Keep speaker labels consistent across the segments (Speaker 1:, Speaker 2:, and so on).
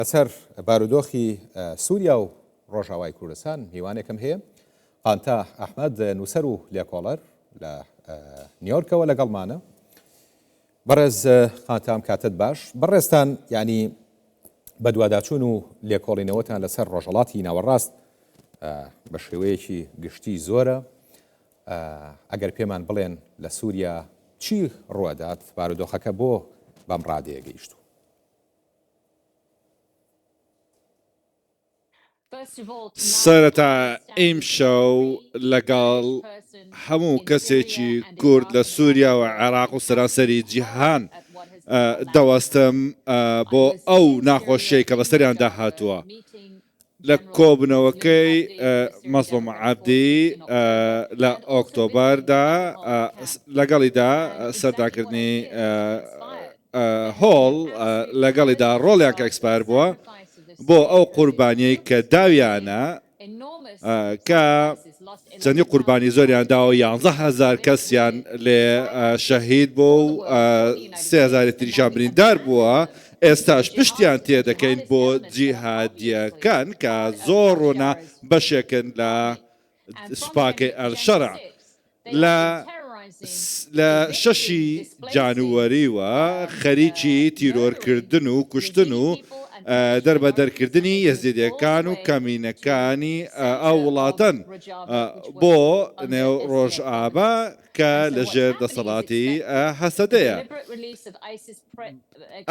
Speaker 1: لەسەر بارودۆخی سووریا و ڕۆژاوای کوردستان میوانێکم هەیە قانتا ئەحمەد نووسەر و لێکۆڵەر لە نیویۆرکەوە لەگەڵمانە. بەڕێز قانتام کاتت باش. بەڕێستان ینی بە دوواداچوون و لێکۆڵینەوەتان لەسەر ڕۆژهەڵاتی ناوەڕاست بە شێوەیەکی گشتی زۆرە. ئەگەر پێمان بڵێن لە سووریا چی ڕوەدات بارودۆخەکە بۆ بەم ڕادەیە گەیشتووە؟
Speaker 2: سەرەتا ئیم شەو لەگەڵ هەموو کەسێکی کورد لە سووریا و عێراق و سەرانسەری جیهان دەوەستم بۆ ئەو ناخۆشیەی کە بەسەریاندا هاتووە لە کۆبنەوەکەی مەزلوم عەبدی لە ئۆکتۆبەردا لەگەڵیدا سەرداکردنی هۆڵ لەگەڵیدا ڕۆڵیان کە ئەکسپایر بووە بۆ ئەو قوربانیەی کە داویانە کە چەندی قوربانی زۆریان داوە 11,000 کەسیان لێ شەهید بوو و 3,000 تریشان بریندار بووە. ئێستاش پشتیان تێدەکەین بۆ جیهادیەکان کە زۆر ڕوونا بەشێکن لە سوپاکەی ئەلشەرع. لە 6 جانووەریوە خەریکی تیرۆرکردن و کوشتن و دەربەدەرکردنی یەزیدیەکان و کەمینەکانی ئەو وڵاتەن بۆ نێو ڕۆژئاوا کە لەژێر دەسەڵاتی هەسەدەیە.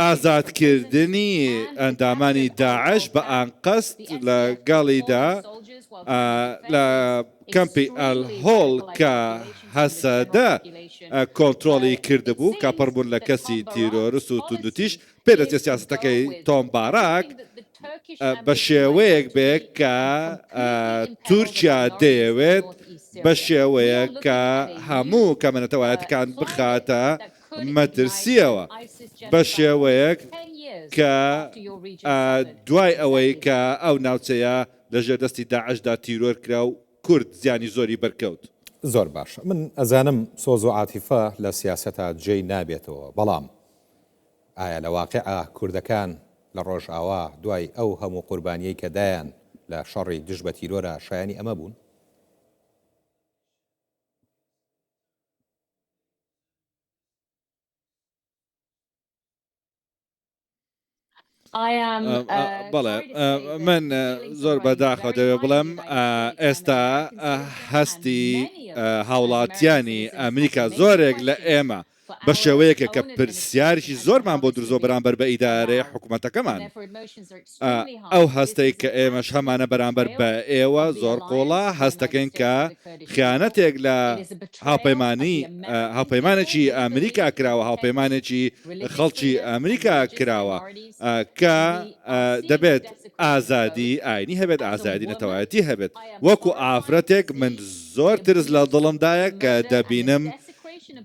Speaker 2: ئازادکردنی ئەندامانی داعش بە ئانقەست لەگەڵیدا لە کەمپی ئەلهۆڵ کە هەسەدە کۆنتترۆڵی کردبوو کە پڕبوون لە کەسی تیرۆرس و توندوتیش پێدەچێت سیاسەتەکەی تۆم باراک بە شێوەیەک بێ کە تورکیا دەیەوێت بە شێوەیە کە هەموو کەمەنەتەوایەتەکان بخاتە مەترسیەوە، بە شێوەیەک کە دوای ئەوەی کە ئەو ناوچەیە لەژێر دەستی داعشدا تیرۆر کرا و کورد زیانی زۆری بەرکەوت.
Speaker 1: زۆر باش. من ئەزانم سۆز و عاتیفە لە سیاسەتە جێی نابێتەوە، بەڵام ئایا لە واقعە کوردەکان لە ڕۆژئاوا دوای ئەو هەموو قوربانیەی کە دایان لە شەڕی دژ بە تیرۆرە شایانی ئەمە بوون؟
Speaker 2: بەڵێ من زۆر بەداخەوە دەوێ بڵێم ئێستا هەستی هاوڵاتیانی ئەمریکا زۆرێک لە ئێمە بە شێوەیەکە کە پرسیارێکی زۆرمان بۆ درزۆ بەرامبەر بە ئیدارەی حکوومەتەکەمان. ئەو هەستەی کە ئێمەش هەمانە بەرامبەر بە ئێوە زۆر قۆڵا هەستەکەین کە خیانەتێک لە هاوپەیمانێکی ئەمریکا کراوە، هاوپەیمانێکی خەڵکی ئەمریکا کراوە کە دەبێت ئازادی ئاینی هەبێت، ئازادی نەتەوایەتی هەبێت. وەکو ئافرەتێک من زۆر ترس لە دڵمدایە کە دەبینم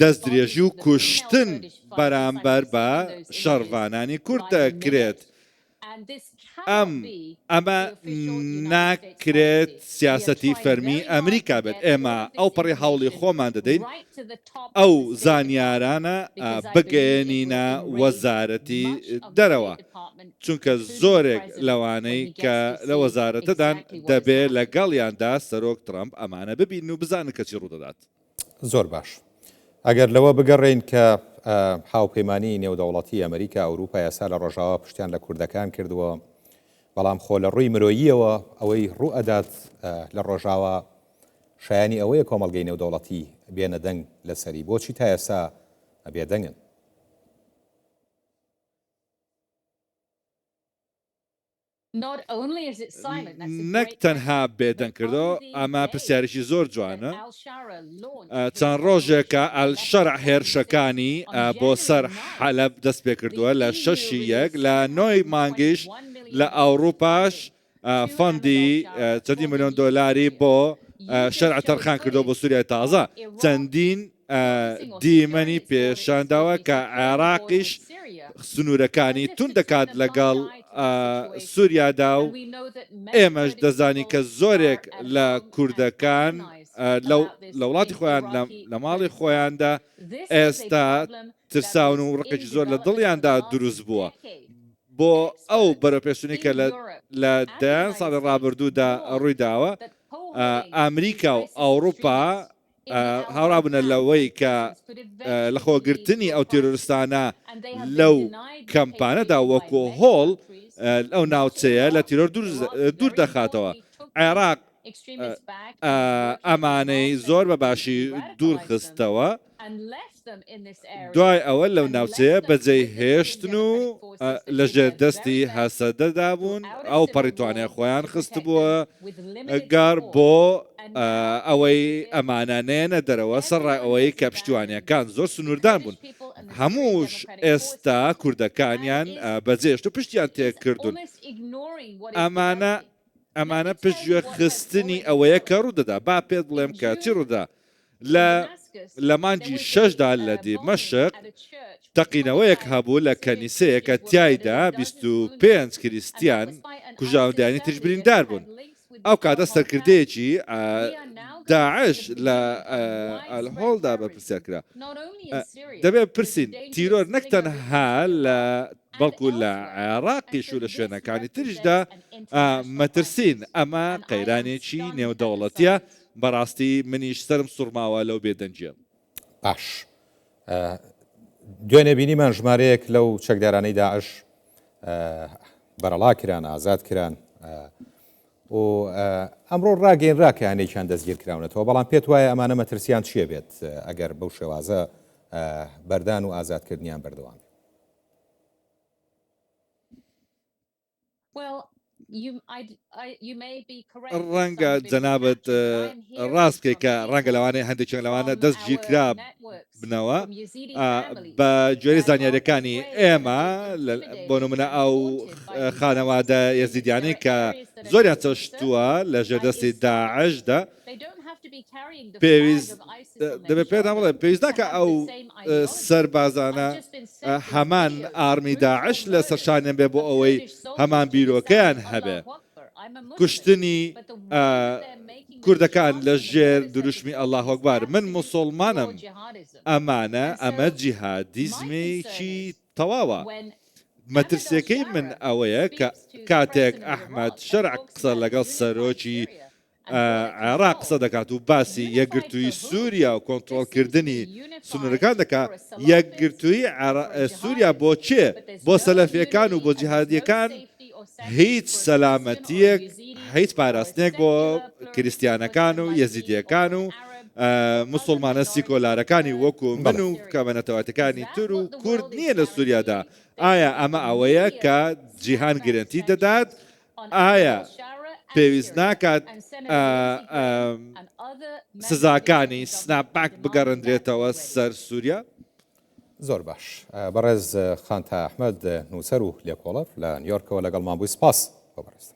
Speaker 2: دەست درێژی و کوشتن بەرامبەر بە شەڕڤانانی کورد دەکرێت. ئەمە ناکرێت سیاسەتی فەرمی ئەمریکا بێت. ئێمە ئەو پەڕی هەوڵی خۆمان دەدەین ئەو زانیارانە بگەێنینە وەزارەتی دەرەوە، چونکە زۆرێک لەوانەی کە لە وەزارەتەدان دەبێت لەگەڵیاندا سەرۆک ترامپ ئەمانە ببین و بزانن کەچی ڕوودەدات.
Speaker 1: زۆر باش. ئەگەر لەوە بگەڕێین کە هاوپەیمانی نێودەوڵەتی ئەمریکا ئەوروپا یاسا لە ڕۆژاوا پشتیان لە کوردەکان کردووە، بەڵام خۆ لە ڕووی مرۆییەوە ئەوەی ڕوو ئەدات لە ڕۆژاوا شایانی ئەوەیە کۆمەڵگەی نێودەوڵەتی بێنە دەنگ لەسەری. بۆچی تا ئێستا ئەبێ دەنگن؟
Speaker 2: نەک تەنها بێدەنگ کردەوە، ئەمە پرسیارێکی زۆر جوانە. چەند ڕۆژێکە ئەلشەرع هێرشەکانی بۆ سەر حەلەب دەست پێ کردووە لە 6 لە 9 مانگیش لە ئەوروپاش فەندی چەندی ملیۆن دۆلاری بۆ شەرع تەرخان کردەوە بۆ سووریای تازە. چەندین دیمەنی پێشانداوە کە عێراقیش سنوورەکانی تون دەکات لەگەڵ سووریادا و ئێمەش دەزانی کە زۆرێک لە کوردەکان لە وڵاتی خۆیان لە ماڵی خۆیاندا ئێستا ترساون و ڕقێکی زۆر لە دڵیاندا دروست بووە. بۆ ئەو بەرەپێشتنی کە لە دەیان ساڵی ڕابردوودا ڕوویداوە ئەمریکا و ئەوروپا هاوڕابنە لەوەی کە لەخۆگرتنی ئەو تیرۆریستانە لەو کەمپانەدا وەکو هۆڵ ئەو ناوچەیە لە تیرۆر دوور دەخاتەوە. عێراق ئەمانەی زۆر بەباشی دوور خستەوە دوای ئەوە لەو ناوچەیە بەجێی هێشتن و لەژێر دەستی هەسەدەدا بوون ئەو پەڕیتوانێ خۆیان خست بووە گار بۆ ئەوەی ئەمانانەیەنە دەرەوە سەرڕای ئەوەی کە پشتیوانیەکان زۆر سنووردان بوون هەمووش ئێستا کوردەکانیان بەجێشت و پشتیان تێکردون ئەمانە پشتگوێ خستنی ئەوەیە کە ڕوودەدا با پێت بڵێم کە چی ڕوودا لە مانجی 6دا لە دیمەشق تەقینەوەیەک هەبوو لە کەنیسەیە کە تایدا 25 کریستیان کوژاوندیانی تریش بریندار بوون ئەو کاتە سەرکردەیەکی داعش لە هۆڵدا بەپرسیار کرا دەبێت پرسین تیرۆر نەک تەنها لە بەڵکو لە عێراقیش و لە شوێنەکانی تریشدا مەترسین ئەمە قەیرانێکی نێودەوڵەتیە بەڕاستی منیش سرم سوورماوە لەو بێدەنجە
Speaker 1: باش دوێنێ بینیمان ژمارەیەک لەو چەکدارانەی داعش بەرەڵا کران ئازاد کران و ئەمڕۆ ڕاگەیەنرا کە هەنێکیان دەستگیر کراونەتەوە بەڵام پێت وایە ئەمانە مەترسیان چیە بێت ئەگەر بەو شێوازە بەردان و ئازادکردنیان بەردەوام
Speaker 2: ڕەنگە جەنابەت ڕاست بکەیت کە ڕەنگە لەوانەیە هەندێکیان لەوانە دەستگیر کرا بنەوە بە گوێرەی زانیاریەکانی ئێمە بۆ نمونە ئەو خانەوادە یەزیدیانەی کە زۆریان چەشتووە لە ژێردەستی داعشدا پێویست دەبێت پێتان بڵێ پێویست ناکە ئەو سەربازانە هەمان ئارمی داعش لە سەرشانیان بێ بۆ ئەوەی هەمان بیرۆکەیان هەبێ کوشتنی کوردەکان لە ژێر دروشمی ئەڵڵاهو ئەکبار من موسڵمانم ئەمە جیهادیزمێکی تەواوە مەترسیەکەی من ئەوەیە کە کاتێک ئەحمەد شەرع قسە لەگەڵ سەرۆکی عێراق قسە دەکات و باسی یەکگرتووی سووریا و کۆنتڕۆڵکردنی سنوورەکان دەکات یەکگرتووی سووریا بۆ چێ بۆ سەلەفیەکان و بۆ جیهادیەکان هیچ سەلامەتیەک هیچ پاراستنێک بۆ کریستیانەکان و یەزیدیەکان و موسڵمانە سیکۆلارەکانی وەکو من و کەمەنەتەواتەکانی تر و کورد نییە لە سووریادا ئایا ئەمە ئەوەیە کە جیهان گرنتی دەدات ئایا پێویست ناکات سزاکانی سناپاک بگەڕندرێتەوە سەر سووریا
Speaker 1: زۆر باش بەڕێز خانتا ئەحمەد نووسەر و لێکۆڵەر لە نیویۆرکەوە لەگەڵمان بووی سپاس بەڕێز